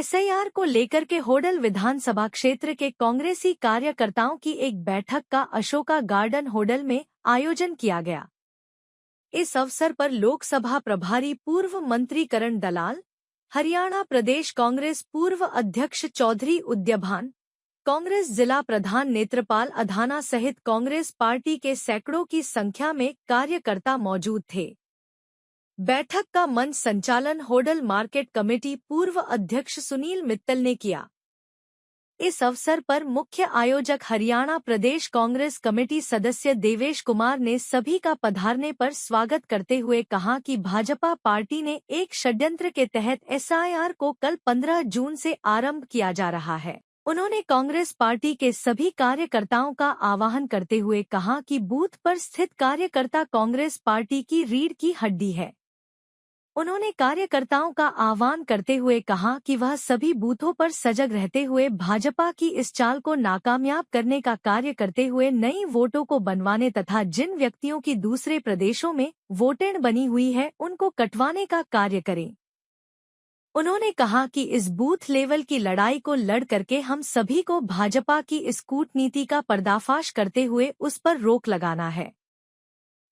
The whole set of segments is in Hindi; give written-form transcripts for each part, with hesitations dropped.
एसआईआर को लेकर के होडल विधानसभा क्षेत्र के कांग्रेसी कार्यकर्ताओं की एक बैठक का अशोका गार्डन होडल में आयोजन किया गया। इस अवसर पर लोकसभा प्रभारी पूर्व मंत्री करण दलाल, हरियाणा प्रदेश कांग्रेस पूर्व अध्यक्ष चौधरी उद्यभान, कांग्रेस जिला प्रधान नेत्रपाल अधाना सहित कांग्रेस पार्टी के सैकड़ों की संख्या में कार्यकर्ता मौजूद थे। बैठक का मंच संचालन होडल मार्केट कमेटी पूर्व अध्यक्ष सुनील मित्तल ने किया। इस अवसर पर मुख्य आयोजक हरियाणा प्रदेश कांग्रेस कमेटी सदस्य देवेश कुमार ने सभी का पधारने पर स्वागत करते हुए कहा कि भाजपा पार्टी ने एक षड्यंत्र के तहत एसआईआर को कल 15 जून से आरंभ किया जा रहा है। उन्होंने कांग्रेस पार्टी के सभी कार्यकर्ताओं का आह्वान करते हुए कहा कि बूथ पर स्थित कार्यकर्ता कांग्रेस पार्टी की रीढ़ की हड्डी है। उन्होंने कार्यकर्ताओं का आह्वान करते हुए कहा कि वह सभी बूथों पर सजग रहते हुए भाजपा की इस चाल को नाकामयाब करने का कार्य करते हुए नई वोटों को बनवाने तथा जिन व्यक्तियों की दूसरे प्रदेशों में वोटें बनी हुई है उनको कटवाने का कार्य करें। उन्होंने कहा कि इस बूथ लेवल की लड़ाई को लड़ करके हम सभी को भाजपा की इस कूटनीति का पर्दाफाश करते हुए उस पर रोक लगाना है।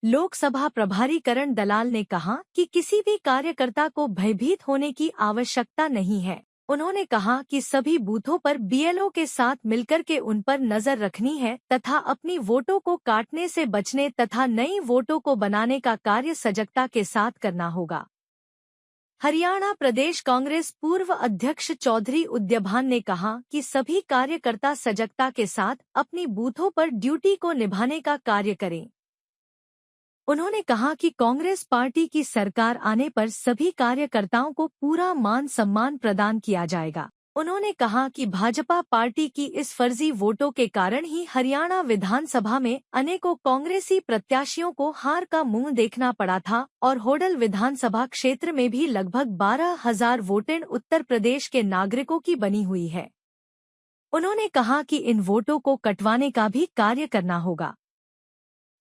लोकसभा प्रभारी करण दलाल ने कहा कि किसी भी कार्यकर्ता को भयभीत होने की आवश्यकता नहीं है। उन्होंने कहा कि सभी बूथों पर बीएलओ के साथ मिलकर के उन पर नजर रखनी है तथा अपनी वोटों को काटने से बचने तथा नई वोटों को बनाने का कार्य सजगता के साथ करना होगा। हरियाणा प्रदेश कांग्रेस पूर्व अध्यक्ष चौधरी उद्यभान ने कहा कि सभी कार्यकर्ता सजगता के साथ अपनी बूथों पर ड्यूटी को निभाने का कार्य करें। उन्होंने कहा कि कांग्रेस पार्टी की सरकार आने पर सभी कार्यकर्ताओं को पूरा मान सम्मान प्रदान किया जाएगा। उन्होंने कहा कि भाजपा पार्टी की इस फर्जी वोटों के कारण ही हरियाणा विधानसभा में अनेकों कांग्रेसी प्रत्याशियों को हार का मुंह देखना पड़ा था और होडल विधानसभा क्षेत्र में भी लगभग 12,000 वोटें उत्तर प्रदेश के नागरिकों की बनी हुई है। उन्होंने कहा कि इन वोटों को कटवाने का भी कार्य करना होगा।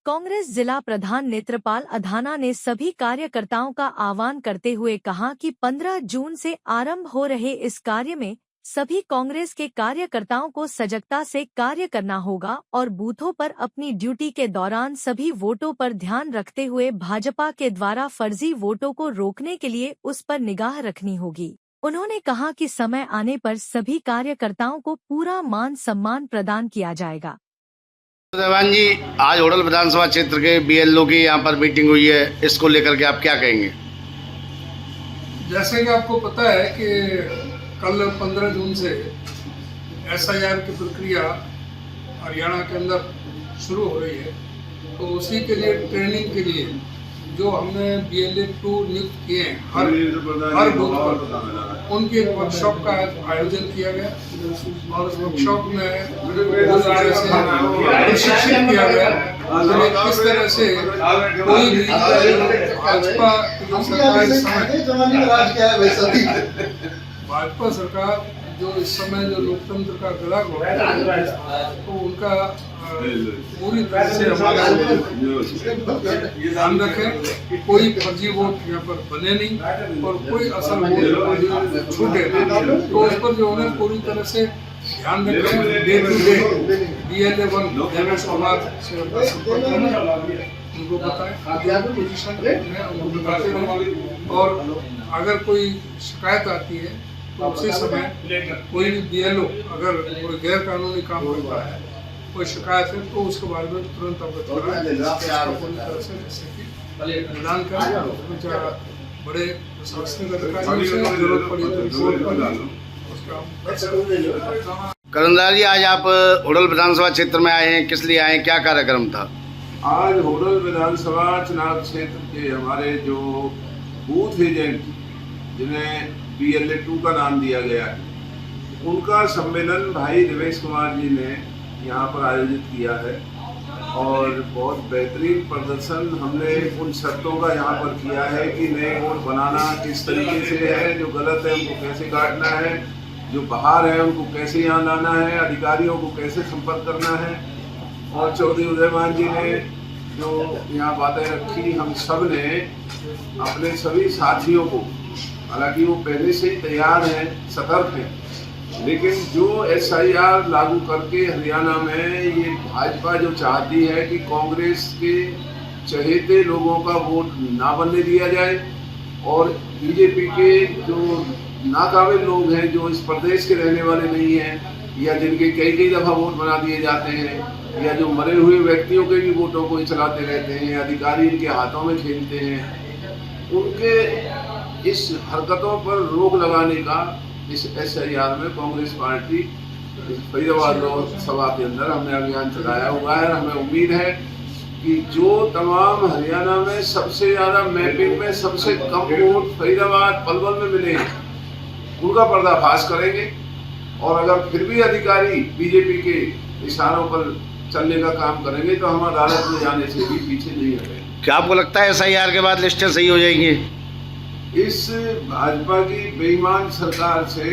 कांग्रेस जिला प्रधान नेत्रपाल अधाना ने सभी कार्यकर्ताओं का आह्वान करते हुए कहा कि 15 जून से आरंभ हो रहे इस कार्य में सभी कांग्रेस के कार्यकर्ताओं को सजगता से कार्य करना होगा और बूथों पर अपनी ड्यूटी के दौरान सभी वोटों पर ध्यान रखते हुए भाजपा के द्वारा फर्जी वोटों को रोकने के लिए उस पर निगाह रखनी होगी। उन्होंने कहा कि समय आने पर सभी कार्यकर्ताओं को पूरा मान सम्मान प्रदान किया जाएगा। देवान जी, आज होडल विधानसभा क्षेत्र के बीएलओ की यहाँ पर मीटिंग हुई है, इसको लेकर के आप क्या कहेंगे? जैसे कि आपको पता है कि कल 15 जून से एसआईआर की प्रक्रिया हरियाणा के अंदर शुरू हो रही है, तो उसी के लिए ट्रेनिंग के लिए जो हमने BLA-2 नियुक्त किए हैं हर बूथ पर, उनके वर्कशॉप का आयोजन किया गया और उस वर्कशॉप में प्रशिक्षित किया गया किस तरह से कोई भी भाजपा सरकार जो इस समय जो लोकतंत्र का गला घोटा है तो उनका पूरी तरह से ध्यान रखें कि कोई फर्जी वोट यहाँ पर बने नहीं और कोई असल वोट छूटे, तो उस पर जो है पूरी तरह से ध्यान रखें। Day to day BLA-1 Devesh Kumar से उनको बताएं पोजीशन उनको बताते रहें और अगर कोई शिकायत आती है तो उसी समय कोई भी BLO अगर कोई गैर कानूनी काम करता है, कोई शिकायत है तो उसके बारे में तुरंत अवगत कराएं, पूरी तरह से जैसे कि प्रदान करें। बड़े प्रशासनिक अधिकारियों से जरूरत पड़ी तो रिपोर्ट करें। करणदार जी, आज आप होडल विधानसभा क्षेत्र में आए हैं, किस लिए आए हैं, क्या कार्यक्रम था? आज होडल विधानसभा चुनाव क्षेत्र के हमारे जो बूथ एजेंट जिन्हें BLA-2 का नाम दिया गया है, उनका सम्मेलन भाई देवेश कुमार जी ने यहाँ पर आयोजित किया है और बहुत बेहतरीन प्रदर्शन हमने उन शर्तों का यहाँ पर किया है कि नए वोट बनाना किस तरीके से है, जो गलत है उनको कैसे काटना है, जो बाहर है उनको कैसे यहाँ लाना है, अधिकारियों को कैसे संपर्क करना है। और चौधरी उदयभान जी ने जो यहाँ बातें रखी, हम सब ने अपने सभी साथियों को हालांकि वो पहले से ही तैयार हैं, सतर्क हैं, लेकिन जो SIR लागू करके हरियाणा में ये भाजपा जो चाहती है कि कांग्रेस के चहेते लोगों का वोट ना बनने दिया जाए और बीजेपी के जो नाकाबिल लोग हैं, जो इस प्रदेश के रहने वाले नहीं हैं या जिनके कई कई दफ़ा वोट बना दिए जाते हैं या जो मरे हुए व्यक्तियों के भी वोटों को ही चलाते रहते हैं, अधिकारी इनके हाथों में खेलते हैं, उनके इस हरकतों पर रोक लगाने का इस SIR में कांग्रेस पार्टी फरीदाबाद लोकसभा के अंदर हमने अभियान चलाया हुआ है। हमें उम्मीद है कि जो तमाम हरियाणा में सबसे ज़्यादा मैपिंग में सबसे कम वोट फरीदाबाद पलवल में मिले हैं, उनका पर्दाफाश करेंगे और अगर फिर भी अधिकारी बीजेपी के इशारों पर चलने का काम करेंगे तो हम अदालत में जाने से भी पीछे नहीं हटेंगे। क्या आपको लगता है SIR के बाद लिस्टें सही हो जाएंगी? इस भाजपा की बेईमान सरकार से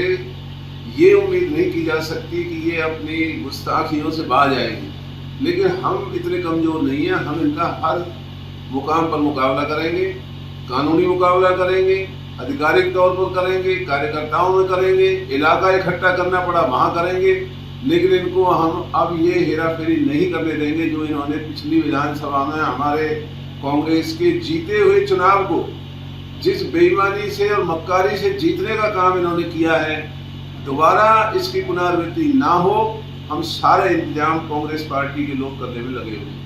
ये उम्मीद नहीं की जा सकती कि ये अपनी गुस्ताखियों से बाज आएगी, लेकिन हम इतने कमज़ोर नहीं हैं। हम इनका हर मुकाम पर मुकाबला करेंगे, कानूनी मुकाबला करेंगे, आधिकारिक तौर पर करेंगे, कार्यकर्ताओं में करेंगे, इलाका इकट्ठा करना पड़ा वहाँ करेंगे, लेकिन इनको हम अब ये हेरा फेरी नहीं करने देंगे जो इन्होंने पिछली विधानसभा में हमारे कांग्रेस के जीते हुए चुनाव को जिस बेईमानी से और मक्कारी से जीतने का काम इन्होंने किया है, दोबारा इसकी पुनरावृत्ति ना हो। हम सारे इंतजाम कांग्रेस पार्टी के लोग करने में लगे हुए हैं।